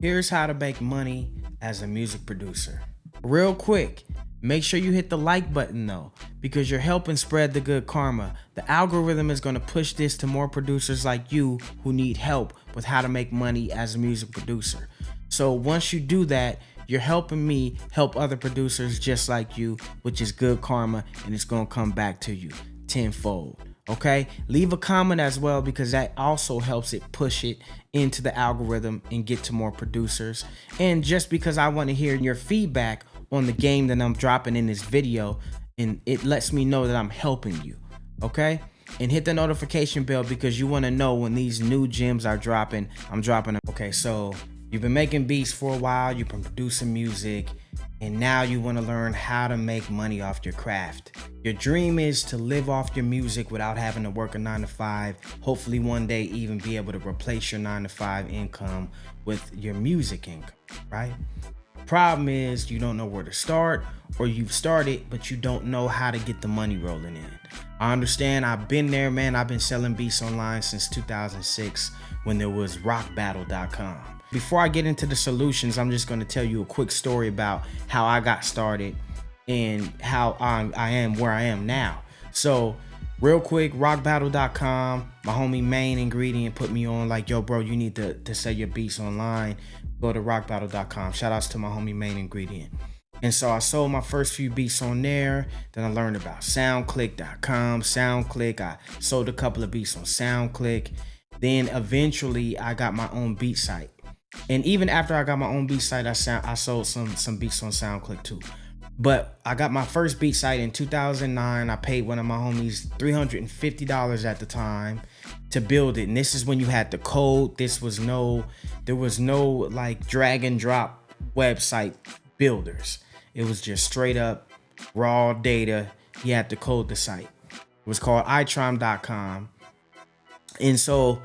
Here's how to make money as a music producer. Real quick, make sure you hit the like button though, because you're helping spread the good karma. The algorithm is going to push this to more producers like you who need help with how to make money as a music producer. So once you do that, you're helping me help other producers just like you, which is good karma, and it's going to come back to you tenfold. Okay, leave a comment as well, because that also helps it push it into the algorithm and get to more producers. And just because I want to hear your feedback on the game that I'm dropping in this video, and it lets me know that I'm helping you. Okay, and hit the notification bell because you want to know when these new gems are dropping. I'm dropping them. Okay, so you've been making beats for a while, you've been producing music, and now you want to learn how to make money off your craft. Your dream is to live off your music without having to work a 9 to 5. Hopefully one day even be able to replace your 9 to 5 income with your music income, right? Problem is you don't know where to start, or you've started but you don't know how to get the money rolling in. I understand, I've been there, man. I've been selling beats online since 2006 when there was rockbattle.com. Before I get into the solutions, I'm just going to tell you a quick story about how I got started and how I am where I am now. So real quick, rockbattle.com, my homie Main Ingredient put me on like, yo bro, you need to sell your beats online. Go to rockbattle.com. Shout outs to my homie Main Ingredient. And so I sold my first few beats on there. Then I learned about soundclick.com, SoundClick. I sold a couple of beats on SoundClick. Then eventually I got my own beat site. And even after I got my own beat site, I sold some beats on SoundClick too. But I got my first beat site in 2009. I paid one of my homies $350 at the time to build it. And this is when you had the code. There was no like drag and drop website builders. It was just straight up raw data. You had to code the site. It was called itrom.com. And so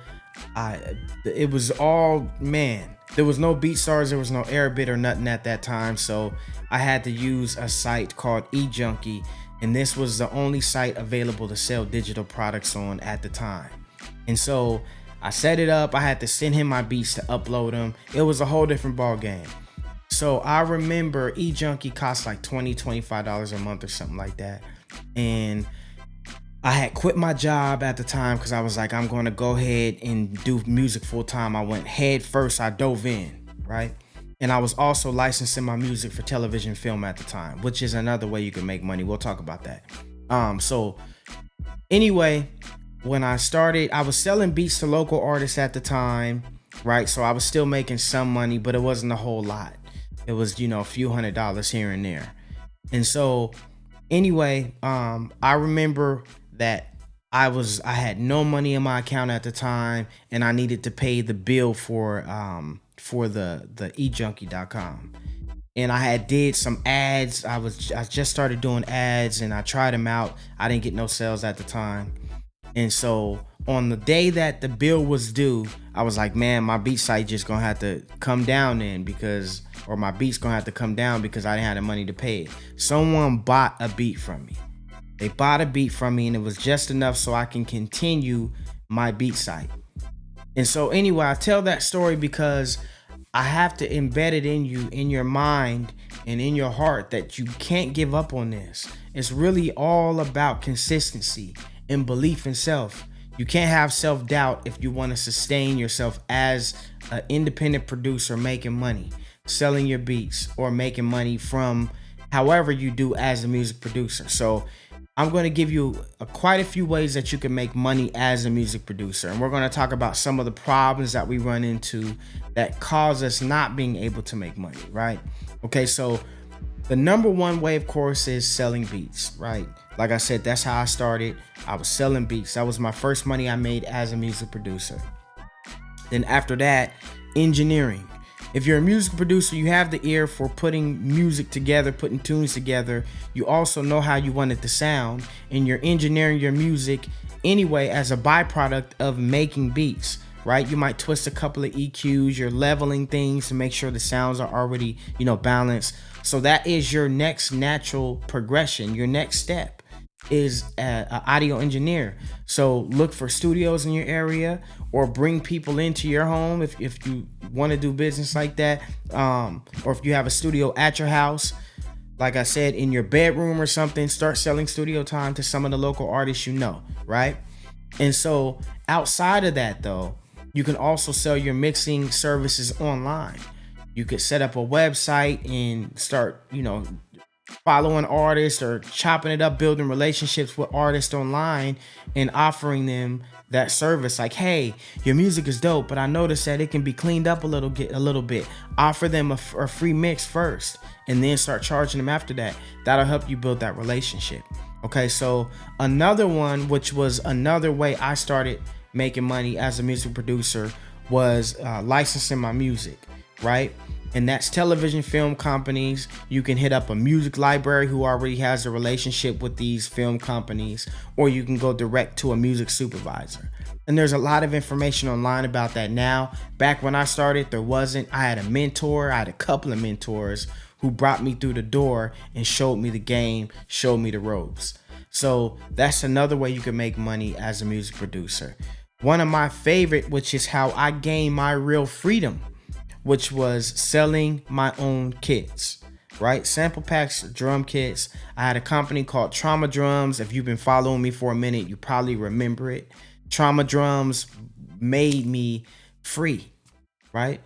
it was all, man, there was no BeatStars, there was no Airbit or nothing at that time. So I had to use a site called eJunkie, and this was the only site available to sell digital products on at the time. And so I set it up. I had to send him my beats to upload them. It was a whole different ball game. So I remember eJunkie cost like $25 a month or something like that. And I had quit my job at the time because I was like, I'm going to go ahead and do music full time. I went head first. I dove in, right? And I was also licensing my music for television film at the time, which is another way you can make money. We'll talk about that. So anyway, when I started, I was selling beats to local artists at the time, right? So I was still making some money, but it wasn't a whole lot. It was, a few $100s here and there. And so anyway, I remember that I had no money in my account at the time, and I needed to pay the bill for the eJunkie.com. And I did some ads. I just started doing ads, and I tried them out. I didn't get no sales at the time. And so on the day that the bill was due, I was like, man, my beat site just gonna have to come down or my beat's gonna have to come down because I didn't have the money to pay it. Someone bought a beat from me. They bought a beat from me, and it was just enough so I can continue my beat site. And so anyway, I tell that story because I have to embed it in you, in your mind and in your heart, that you can't give up on this. It's really all about consistency and belief in self. You can't have self-doubt if you want to sustain yourself as an independent producer making money, selling your beats, or making money from however you do as a music producer. So I'm going to give you quite a few ways that you can make money as a music producer. And we're going to talk about some of the problems that we run into that cause us not being able to make money, right? Okay, so the number one way, of course, is selling beats, right? Like I said, that's how I started. I was selling beats. That was my first money I made as a music producer. Then after that, engineering. If you're a music producer, you have the ear for putting music together, putting tunes together. You also know how you want it to sound, and you're engineering your music anyway as a byproduct of making beats, right? You might twist a couple of EQs, you're leveling things to make sure the sounds are already, balanced. So that is your next natural progression, your next step. is a audio engineer. So look for studios in your area, or bring people into your home if you want to do business like that, or if you have a studio at your house, like I said, in your bedroom or something. Start selling studio time to some of the local artists, right? And so outside of that though, you can also sell your mixing services online. You could set up a website and start, following artists or chopping it up, building relationships with artists online and offering them that service. Like, hey, your music is dope, but I noticed that it can be cleaned up a little bit. Offer them a free mix first and then start charging them after that. That'll help you build that relationship. Okay, so another one, which was another way I started making money as a music producer, was licensing my music, right? And that's television, film companies. You can hit up a music library who already has a relationship with these film companies, or you can go direct to a music supervisor. And there's a lot of information online about that now. Back when I started, there wasn't. I had a mentor. I had a couple of mentors who brought me through the door and showed me the game, showed me the ropes. So that's another way you can make money as a music producer. One of my favorite, which is how I gained my real freedom, which was selling my own kits, right? Sample packs, drum kits. I had a company called Trauma Drums. If you've been following me for a minute, you probably remember it. Trauma Drums made me free, right?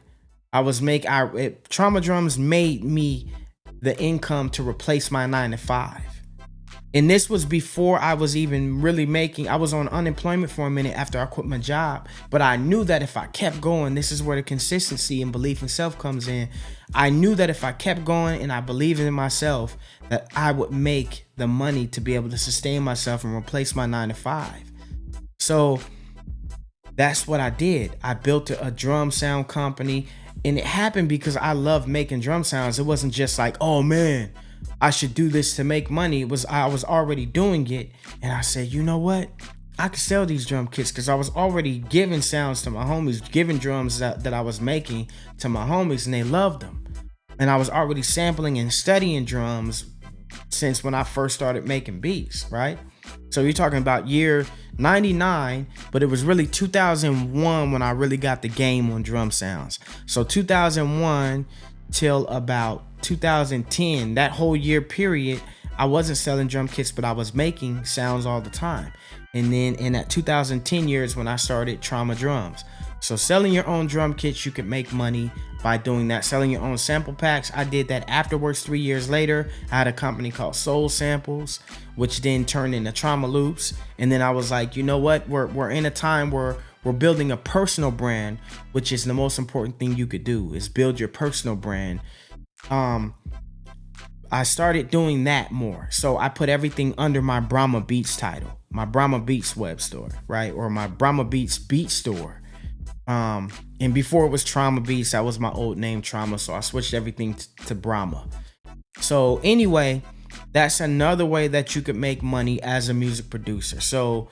Trauma Drums made me the income to replace my 9-to-5. And this was before I was even really I was on unemployment for a minute after I quit my job. But I knew that if I kept going, this is where the consistency and belief in self comes in. I knew that if I kept going and I believed in myself, that I would make the money to be able to sustain myself and replace my 9-to-5. So that's what I did. I built a drum sound company, and it happened because I love making drum sounds. It wasn't just like, oh man, I should do this to make money. I was already doing it, and I said, you know what? I could sell these drum kits, because I was already giving sounds to my homies, giving drums that I was making to my homies, and they loved them. And I was already sampling and studying drums since when I first started making beats, right? So you're talking about year 99, but it was really 2001 when I really got the game on drum sounds. So 2001 till about 2010, that whole year period, I wasn't selling drum kits, but I was making sounds all the time. And then in that 2010 years when I started Trauma Drums. So selling your own drum kits, you can make money by doing that. Selling your own sample packs, I did that afterwards. 3 years later, I had a company called Soul Samples, which then turned into Trauma Loops. And then I was like, you know what? We're in a time where we're building a personal brand, which is the most important thing you could do, is build your personal brand. I started doing that more. So I put everything under my Brahma Beats title, my Brahma Beats web store, right? Or my Brahma Beats beat store. And before it was Trauma Beats, that was my old name, Trauma. So I switched everything to Brahma. So anyway, that's another way that you could make money as a music producer. So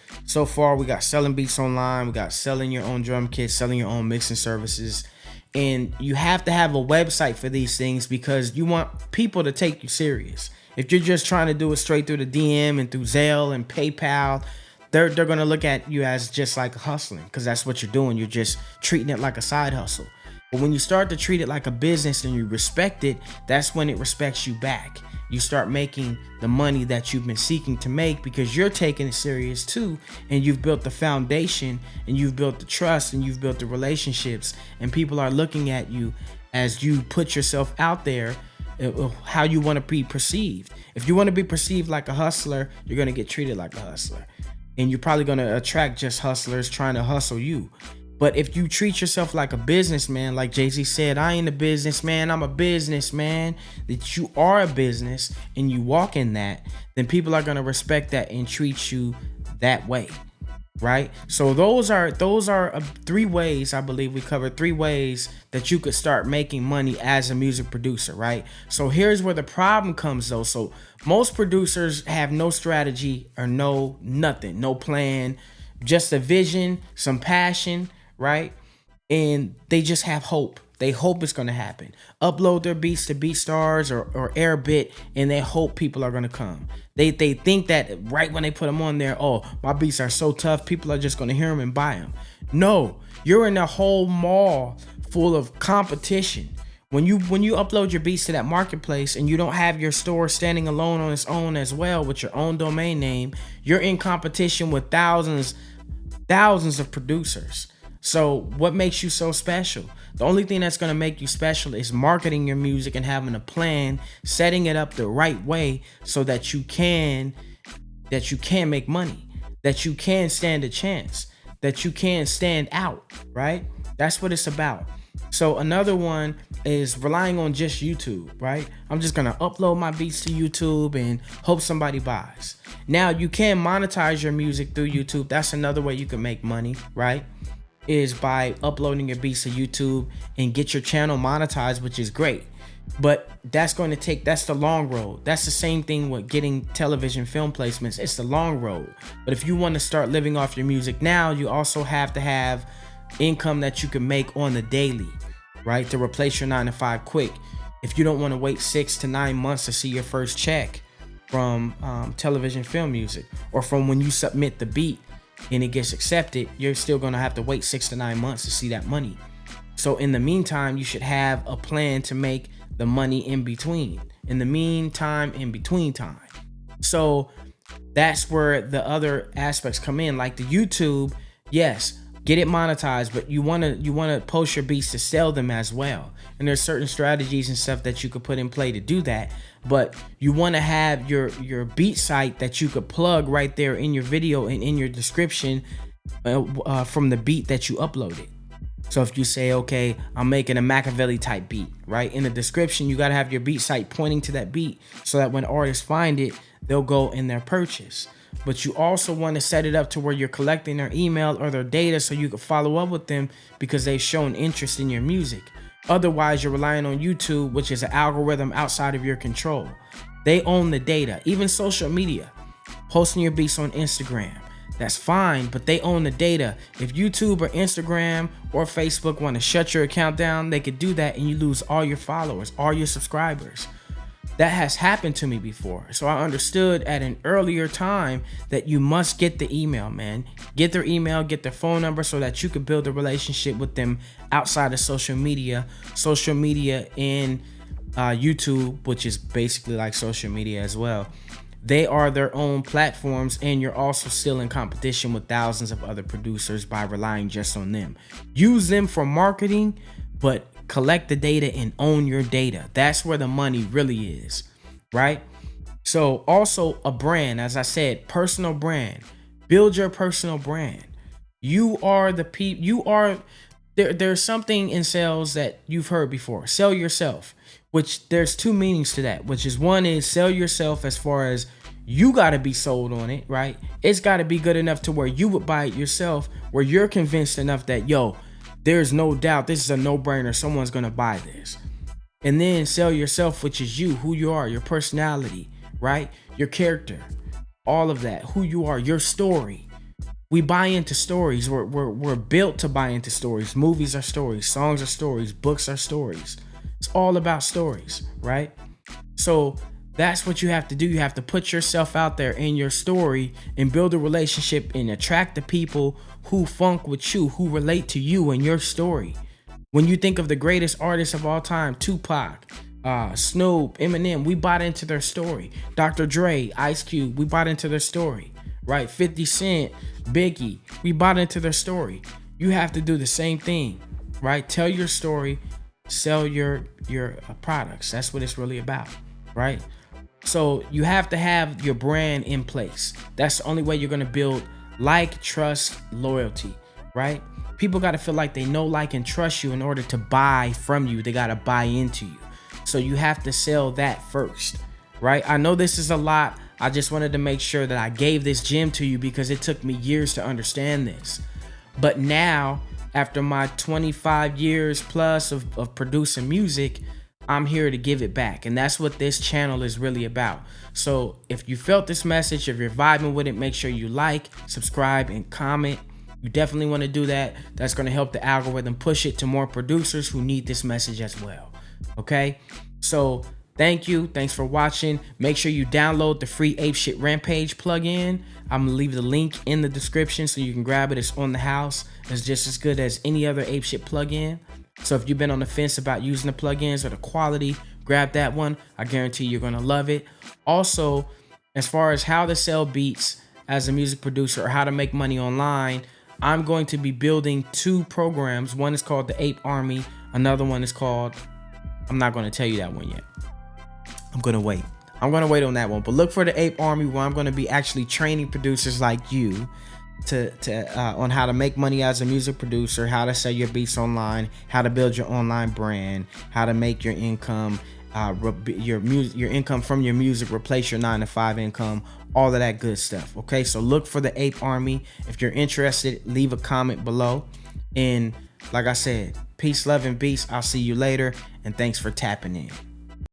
far we got selling beats online, we got selling your own drum kits, selling your own mixing services. And you have to have a website for these things, because you want people to take you serious. If you're just trying to do it straight through the DM and through Zelle and PayPal, they're going to look at you as just like hustling, because that's what you're doing. You're just treating it like a side hustle. But when you start to treat it like a business and you respect it, that's when it respects you back. You start making the money that you've been seeking to make, because you're taking it serious too, and you've built the foundation, and you've built the trust, and you've built the relationships, and people are looking at you as you put yourself out there, how you want to be perceived. If you want to be perceived like a hustler, you're going to get treated like a hustler, and you're probably going to attract just hustlers trying to hustle you. But if you treat yourself like a businessman, like Jay-Z said, I ain't a businessman, I'm a businessman, that you are a business and you walk in that, then people are going to respect that and treat you that way, right? So those are 3 ways. I believe we covered 3 ways that you could start making money as a music producer, right? So here's where the problem comes though. So most producers have no strategy or nothing, no plan, just a vision, some passion, right? And they just have hope. They hope it's gonna happen. Upload their beats to BeatStars or Airbit, and they hope people are gonna come. They think that right when they put them on there, oh, my beats are so tough, people are just gonna hear them and buy them. No, you're in a whole mall full of competition. When you upload your beats to that marketplace and you don't have your store standing alone on its own as well with your own domain name, you're in competition with thousands of producers. So what makes you so special? The only thing that's going to make you special is marketing your music and having a plan, setting it up the right way so that you can make money, that you can stand a chance, that you can stand out, right? That's what it's about. So another one is relying on just YouTube, right? I'm just gonna upload my beats to YouTube and hope somebody buys. Now you can monetize your music through YouTube. That's another way you can make money, right? Is by uploading your beats to YouTube and get your channel monetized, which is great. But that's the long road. That's the same thing with getting television film placements. It's the long road. But if you want to start living off your music now, you also have to have income that you can make on the daily, right? To replace your 9 to 5 quick. If you don't want to wait 6 to 9 months to see your first check from television film music, or from when you submit the beat and it gets accepted, you're still going to have to wait 6 to 9 months to see that money. So in the meantime, you should have a plan to make the money in between. In the meantime, in between time. So that's where the other aspects come in, like the YouTube. Yes, get it monetized, but you want to post your beats to sell them as well. And there's certain strategies and stuff that you could put in play to do that. But you want to have your beat site that you could plug right there in your video and in your description from the beat that you uploaded. So if you say, okay, I'm making a Machiavelli type beat, right? In the description, you got to have your beat site pointing to that beat so that when artists find it, they'll go in their purchase. But you also want to set it up to where you're collecting their email or their data so you can follow up with them because they've shown interest in your music. Otherwise, you're relying on YouTube, which is an algorithm outside of your control. They own the data. Even social media, posting your beats on Instagram, that's fine, but they own the data. If YouTube or Instagram or Facebook want to shut your account down, they could do that and you lose all your followers, all your subscribers. That has happened to me before. So I understood at an earlier time that you must get the email, man. Get their email, get their phone number so that you can build a relationship with them outside of social media. Social media in YouTube, which is basically like social media as well. They are their own platforms, and you're also still in competition with thousands of other producers by relying just on them. Use them for marketing, but collect the data and own your data. That's where the money really is, right? So also a brand, as I said, personal brand. Build your personal brand. You are the people. There's something in sales that you've heard before. Sell yourself, which there's two meanings to that, which is one is sell yourself as far as you got to be sold on it, right? It's got to be good enough to where you would buy it yourself, where you're convinced enough that, yo, there's no doubt this is a no-brainer. Someone's going to buy this. And then sell yourself, which is you, who you are, your personality, right? Your character, all of that, who you are, your story. We buy into stories. We're built to buy into stories. Movies are stories. Songs are stories. Books are stories. It's all about stories, right? So that's what you have to do. You have to put yourself out there in your story and build a relationship and attract the people who funk with you, who relate to you and your story. When you think of the greatest artists of all time, Tupac, Snoop, Eminem, we bought into their story. Dr. Dre, Ice Cube, we bought into their story, right? 50 Cent, Biggie, we bought into their story. You have to do the same thing, right? Tell your story, sell your products. That's what it's really about, right? So you have to have your brand in place. That's the only way you're going to build like, trust, loyalty, right? People got to feel like they know, like, and trust you in order to buy from you. They got to buy into you. So you have to sell that first, right? I know this is a lot. I just wanted to make sure that I gave this gem to you because it took me years to understand this. But now, after my 25 years plus of producing music, I'm here to give it back. And that's what this channel is really about. So if you felt this message, if you're vibing with it, make sure you like, subscribe, and comment. You definitely want to do that. That's going to help the algorithm push it to more producers who need this message as well. Okay, so thank you. Thanks for watching. Make sure you download the free Apeshit Rampage plugin. I'm gonna leave the link in the description so you can grab it. It's on the house. It's just as good as any other Apeshit plugin. So if you've been on the fence about using the plugins or the quality, grab that one. I guarantee you're gonna love it. Also, as far as how to sell beats as a music producer or how to make money online, I'm going to be building 2 programs. One is called the Ape Army. Another one is called, I'm not going to tell you that one yet. I'm going to wait on that one. But look for the Ape Army, where I'm going to be actually training producers like you on how to make money as a music producer, how to sell your beats online, how to build your online brand, how to make your income, your income from your music replace your 9-to-5 income, all of that good stuff. Okay, so look for the Ape Army. If you're interested, leave a comment below. And like I said, peace, love, and beats. I'll see you later, and thanks for tapping in.